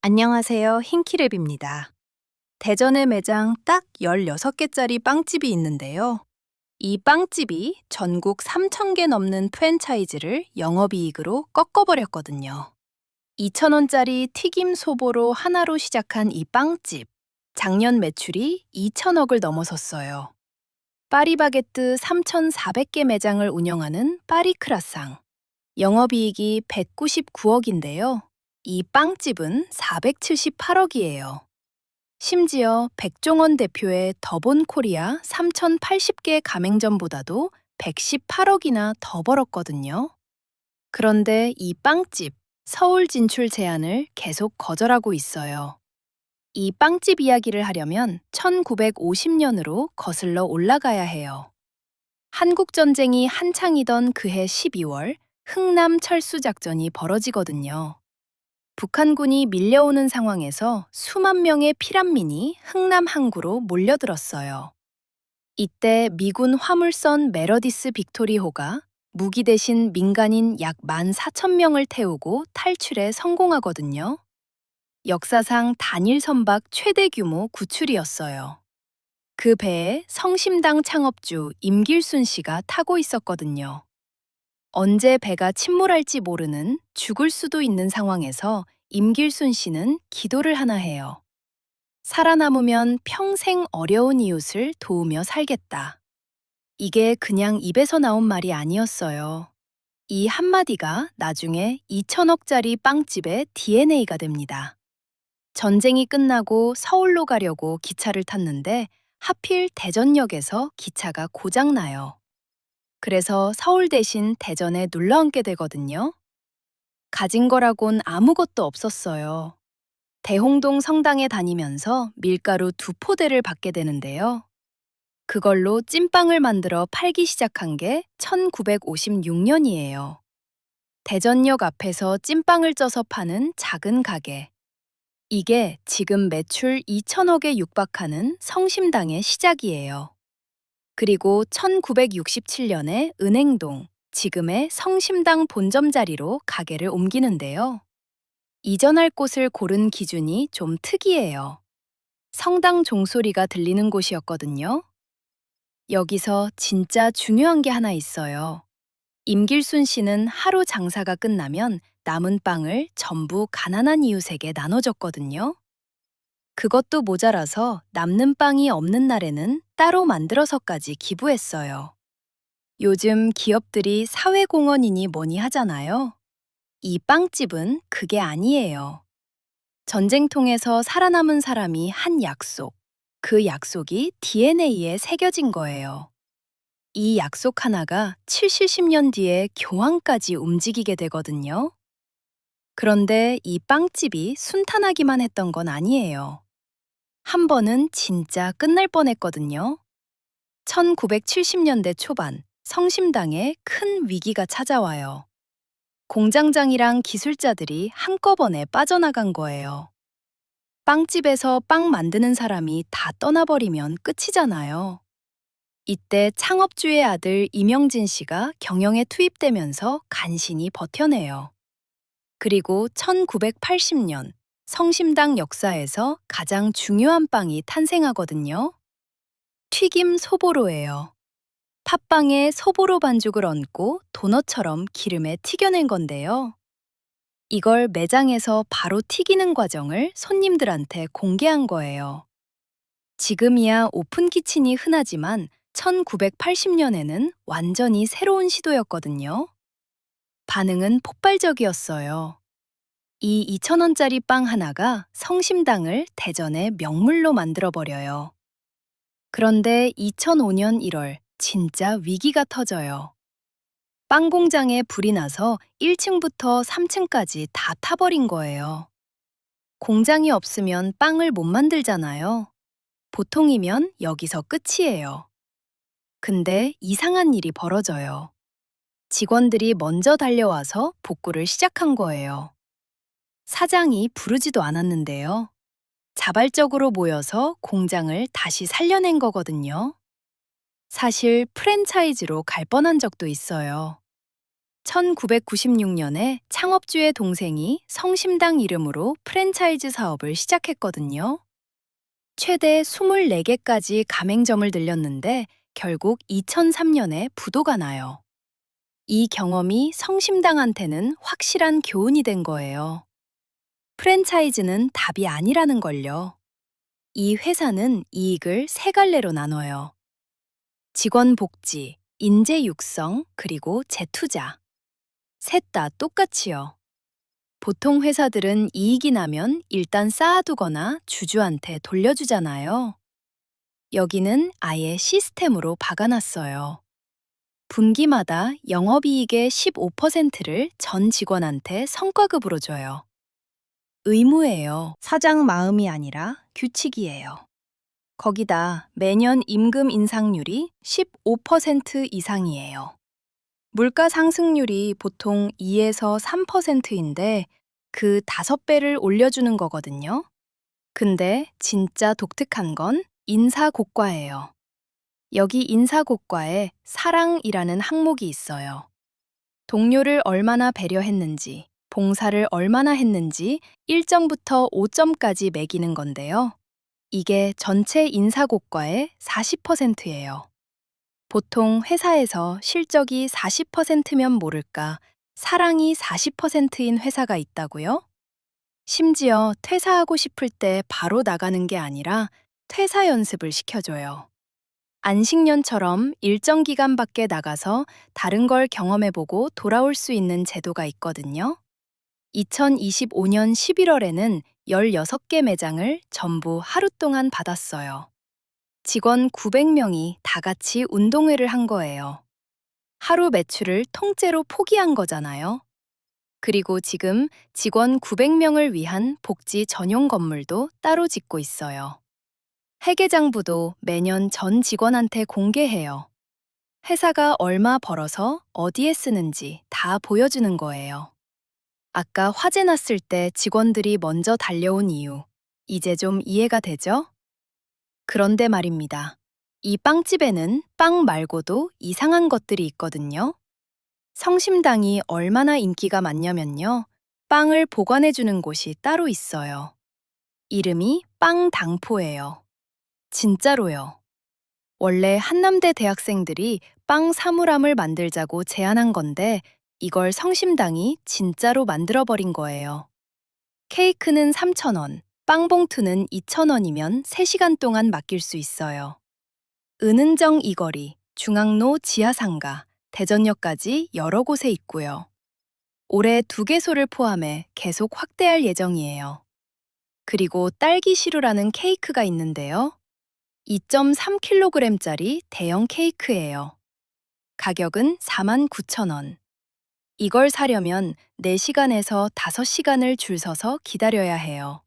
안녕하세요. 힌키랩입니다. 대전에 매장 딱 16개짜리 빵집이 있는데요. 이 빵집이 전국 3,000개 넘는 프랜차이즈를 영업이익으로 꺾어버렸거든요. 2,000원짜리 튀김 소보로 하나로 시작한 이 빵집. 작년 매출이 2,000억을 넘어섰어요. 파리바게뜨 3,400개 매장을 운영하는 파리크라상. 영업이익이 199억인데요. 이 빵집은 478억이에요. 심지어 백종원 대표의 더본 코리아 3,080개 가맹점보다도 118억이나 더 벌었거든요. 그런데 이 빵집, 서울 진출 제안을 계속 거절하고 있어요. 이 빵집 이야기를 하려면 1950년으로 거슬러 올라가야 해요. 한국전쟁이 한창이던 그해 12월, 흥남 철수작전이 벌어지거든요. 북한군이 밀려오는 상황에서 수만 명의 피난민이 흥남 항구로 몰려들었어요. 이때 미군 화물선 메러디스 빅토리호가 무기 대신 민간인 약 14,000명을 태우고 탈출에 성공하거든요. 역사상 단일 선박 최대 규모 구출이었어요. 그 배에 성심당 창업주 임길순 씨가 타고 있었거든요. 언제 배가 침몰할지 모르는 죽을 수도 있는 상황에서 임길순 씨는 기도를 하나 해요. 살아남으면 평생 어려운 이웃을 도우며 살겠다. 이게 그냥 입에서 나온 말이 아니었어요. 이 한마디가 나중에 2천억짜리 빵집의 DNA가 됩니다. 전쟁이 끝나고 서울로 가려고 기차를 탔는데 하필 대전역에서 기차가 고장나요. 그래서 서울 대신 대전에 눌러 앉게 되거든요. 가진 거라곤 아무것도 없었어요. 대홍동 성당에 다니면서 밀가루 2포대를 받게 되는데요. 그걸로 찐빵을 만들어 팔기 시작한 게 1956년이에요. 대전역 앞에서 찐빵을 쪄서 파는 작은 가게. 이게 지금 매출 2천억에 육박하는 성심당의 시작이에요. 그리고 1967년에 은행동, 지금의 성심당 본점 자리로 가게를 옮기는데요. 이전할 곳을 고른 기준이 좀 특이해요. 성당 종소리가 들리는 곳이었거든요. 여기서 진짜 중요한 게 하나 있어요. 임길순 씨는 하루 장사가 끝나면 남은 빵을 전부 가난한 이웃에게 나눠줬거든요. 그것도 모자라서 남는 빵이 없는 날에는 따로 만들어서까지 기부했어요. 요즘 기업들이 사회공헌이니 뭐니 하잖아요. 이 빵집은 그게 아니에요. 전쟁통에서 살아남은 사람이 한 약속, 그 약속이 DNA에 새겨진 거예요. 이 약속 하나가 70년 뒤에 교황까지 움직이게 되거든요. 그런데 이 빵집이 순탄하기만 했던 건 아니에요. 한 번은 진짜 끝날 뻔했거든요. 1970년대 초반, 성심당에 큰 위기가 찾아와요. 공장장이랑 기술자들이 한꺼번에 빠져나간 거예요. 빵집에서 빵 만드는 사람이 다 떠나버리면 끝이잖아요. 이때 창업주의 아들 이명진 씨가 경영에 투입되면서 간신히 버텨내요. 그리고 1980년 성심당 역사에서 가장 중요한 빵이 탄생하거든요. 튀김 소보로예요. 팥빵에 소보로 반죽을 얹고 도넛처럼 기름에 튀겨낸 건데요. 이걸 매장에서 바로 튀기는 과정을 손님들한테 공개한 거예요. 지금이야 오픈 키친이 흔하지만 1980년에는 완전히 새로운 시도였거든요. 반응은 폭발적이었어요. 이 2,000원짜리 빵 하나가 성심당을 대전의 명물로 만들어버려요. 그런데 2005년 1월 진짜 위기가 터져요. 빵 공장에 불이 나서 1층부터 3층까지 다 타버린 거예요. 공장이 없으면 빵을 못 만들잖아요. 보통이면 여기서 끝이에요. 근데 이상한 일이 벌어져요. 직원들이 먼저 달려와서 복구를 시작한 거예요. 사장이 부르지도 않았는데요. 자발적으로 모여서 공장을 다시 살려낸 거거든요. 사실 프랜차이즈로 갈 뻔한 적도 있어요. 1996년에 창업주의 동생이 성심당 이름으로 프랜차이즈 사업을 시작했거든요. 최대 24개까지 가맹점을 늘렸는데 결국 2003년에 부도가 나요. 이 경험이 성심당한테는 확실한 교훈이 된 거예요. 프랜차이즈는 답이 아니라는 걸요. 이 회사는 이익을 세 갈래로 나눠요. 직원 복지, 인재 육성, 그리고 재투자. 셋 다 똑같이요. 보통 회사들은 이익이 나면 일단 쌓아두거나 주주한테 돌려주잖아요. 여기는 아예 시스템으로 박아놨어요. 분기마다 영업이익의 15%를 전 직원한테 성과급으로 줘요. 의무예요. 사장 마음이 아니라 규칙이에요. 거기다 매년 임금 인상률이 15% 이상이에요. 물가 상승률이 보통 2에서 3%인데 그 5배를 올려주는 거거든요. 근데 진짜 독특한 건 인사고과예요. 여기 인사고과에 사랑이라는 항목이 있어요. 동료를 얼마나 배려했는지, 봉사를 얼마나 했는지 1점부터 5점까지 매기는 건데요. 이게 전체 인사고과의 40%예요. 보통 회사에서 실적이 40%면 모를까 사랑이 40%인 회사가 있다고요? 심지어 퇴사하고 싶을 때 바로 나가는 게 아니라 퇴사 연습을 시켜줘요. 안식년처럼 일정 기간 밖에 나가서 다른 걸 경험해보고 돌아올 수 있는 제도가 있거든요. 2025년 11월에는 16개 매장을 전부 하루 동안 받았어요. 직원 900명이 다 같이 운동회를 한 거예요. 하루 매출을 통째로 포기한 거잖아요. 그리고 지금 직원 900명을 위한 복지 전용 건물도 따로 짓고 있어요. 회계장부도 매년 전 직원한테 공개해요. 회사가 얼마 벌어서 어디에 쓰는지 다 보여주는 거예요. 아까 화재 났을 때 직원들이 먼저 달려온 이유, 이제 좀 이해가 되죠? 그런데 말입니다. 이 빵집에는 빵 말고도 이상한 것들이 있거든요. 성심당이 얼마나 인기가 많냐면요. 빵을 보관해주는 곳이 따로 있어요. 이름이 빵당포예요. 진짜로요. 원래 한남대 대학생들이 빵 사물함을 만들자고 제안한 건데 이걸 성심당이 진짜로 만들어버린 거예요. 케이크는 3,000원, 빵 봉투는 2,000원이면 3시간 동안 맡길 수 있어요. 은은정 이거리, 중앙로 지하상가, 대전역까지 여러 곳에 있고요. 올해 2개소를 포함해 계속 확대할 예정이에요. 그리고 딸기 시루라는 케이크가 있는데요. 2.3kg짜리 대형 케이크예요. 가격은 49,000원. 이걸 사려면 4시간에서 5시간을 줄 서서 기다려야 해요.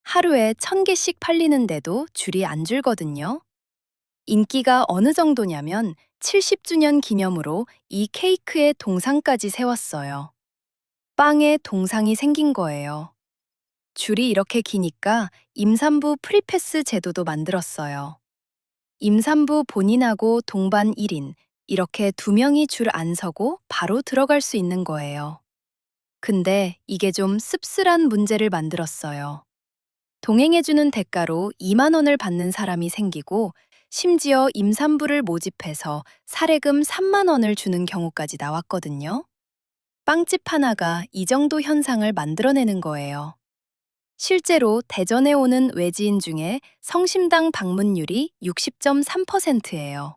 하루에 1,000개씩 팔리는데도 줄이 안 줄거든요. 인기가 어느 정도냐면 70주년 기념으로 이 케이크에 동상까지 세웠어요. 빵에 동상이 생긴 거예요. 줄이 이렇게 기니까 임산부 프리패스 제도도 만들었어요. 임산부 본인하고 동반 1인, 이렇게 2명이 줄 안 서고 바로 들어갈 수 있는 거예요. 근데 이게 좀 씁쓸한 문제를 만들었어요. 동행해주는 대가로 2만 원을 받는 사람이 생기고 심지어 임산부를 모집해서 사례금 3만 원을 주는 경우까지 나왔거든요. 빵집 하나가 이 정도 현상을 만들어내는 거예요. 실제로 대전에 오는 외지인 중에 성심당 방문율이 60.3%예요.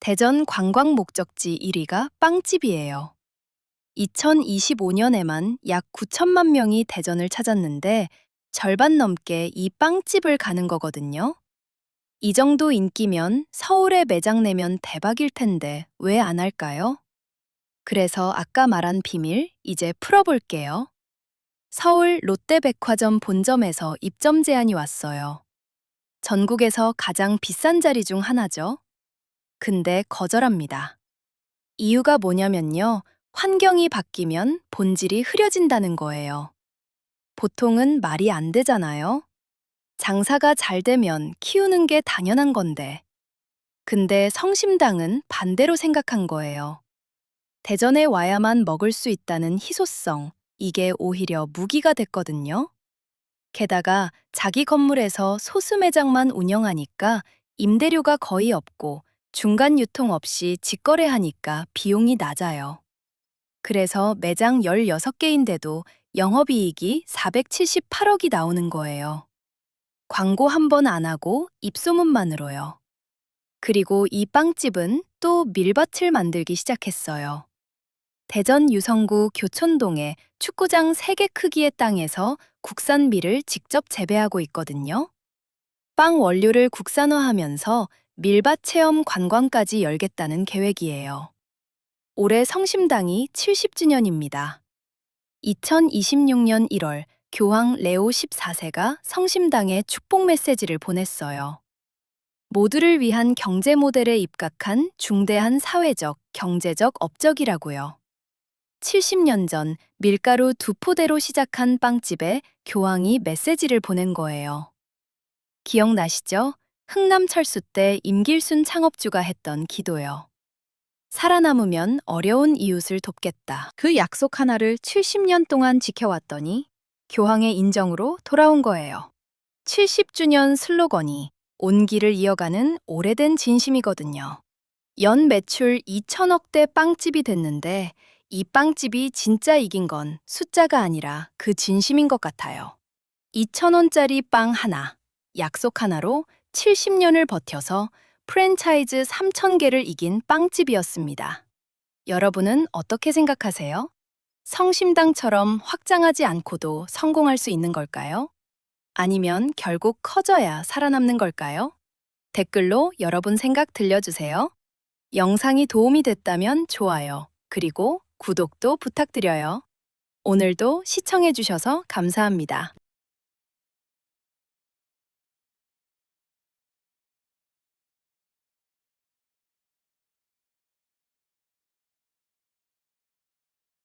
대전 관광 목적지 1위가 빵집이에요. 2025년에만 약 9천만 명이 대전을 찾았는데 절반 넘게 이 빵집을 가는 거거든요. 이 정도 인기면 서울에 매장 내면 대박일 텐데 왜 안 할까요? 그래서 아까 말한 비밀 이제 풀어볼게요. 서울 롯데백화점 본점에서 입점 제안이 왔어요. 전국에서 가장 비싼 자리 중 하나죠. 근데 거절합니다. 이유가 뭐냐면요. 환경이 바뀌면 본질이 흐려진다는 거예요. 보통은 말이 안 되잖아요. 장사가 잘 되면 키우는 게 당연한 건데. 근데 성심당은 반대로 생각한 거예요. 대전에 와야만 먹을 수 있다는 희소성, 이게 오히려 무기가 됐거든요. 게다가 자기 건물에서 소수 매장만 운영하니까 임대료가 거의 없고 중간 유통 없이 직거래하니까 비용이 낮아요. 그래서 매장 16개인데도 영업이익이 478억이 나오는 거예요. 광고 한 번 안 하고 입소문만으로요. 그리고 이 빵집은 또 밀밭을 만들기 시작했어요. 대전 유성구 교촌동에 축구장 3개 크기의 땅에서 국산 밀을 직접 재배하고 있거든요. 빵 원료를 국산화하면서 밀밭 체험 관광까지 열겠다는 계획이에요. 올해 성심당이 70주년입니다. 2026년 1월 교황 레오 14세가 성심당에 축복 메시지를 보냈어요. 모두를 위한 경제 모델에 입각한 중대한 사회적, 경제적 업적이라고요. 70년 전 밀가루 2포대로 시작한 빵집에 교황이 메시지를 보낸 거예요. 기억나시죠? 흥남 철수 때 임길순 창업주가 했던 기도요. 살아남으면 어려운 이웃을 돕겠다. 그 약속 하나를 70년 동안 지켜왔더니 교황의 인정으로 돌아온 거예요. 70주년 슬로건이 온기를 이어가는 오래된 진심이거든요. 연 매출 2천억대 빵집이 됐는데 이 빵집이 진짜 이긴 건 숫자가 아니라 그 진심인 것 같아요. 2,000원짜리 빵 하나, 약속 하나로 70년을 버텨서 프랜차이즈 3,000개를 이긴 빵집이었습니다. 여러분은 어떻게 생각하세요? 성심당처럼 확장하지 않고도 성공할 수 있는 걸까요? 아니면 결국 커져야 살아남는 걸까요? 댓글로 여러분 생각 들려주세요. 영상이 도움이 됐다면 좋아요, 그리고 구독도 부탁드려요. 오늘도 시청해주셔서 감사합니다.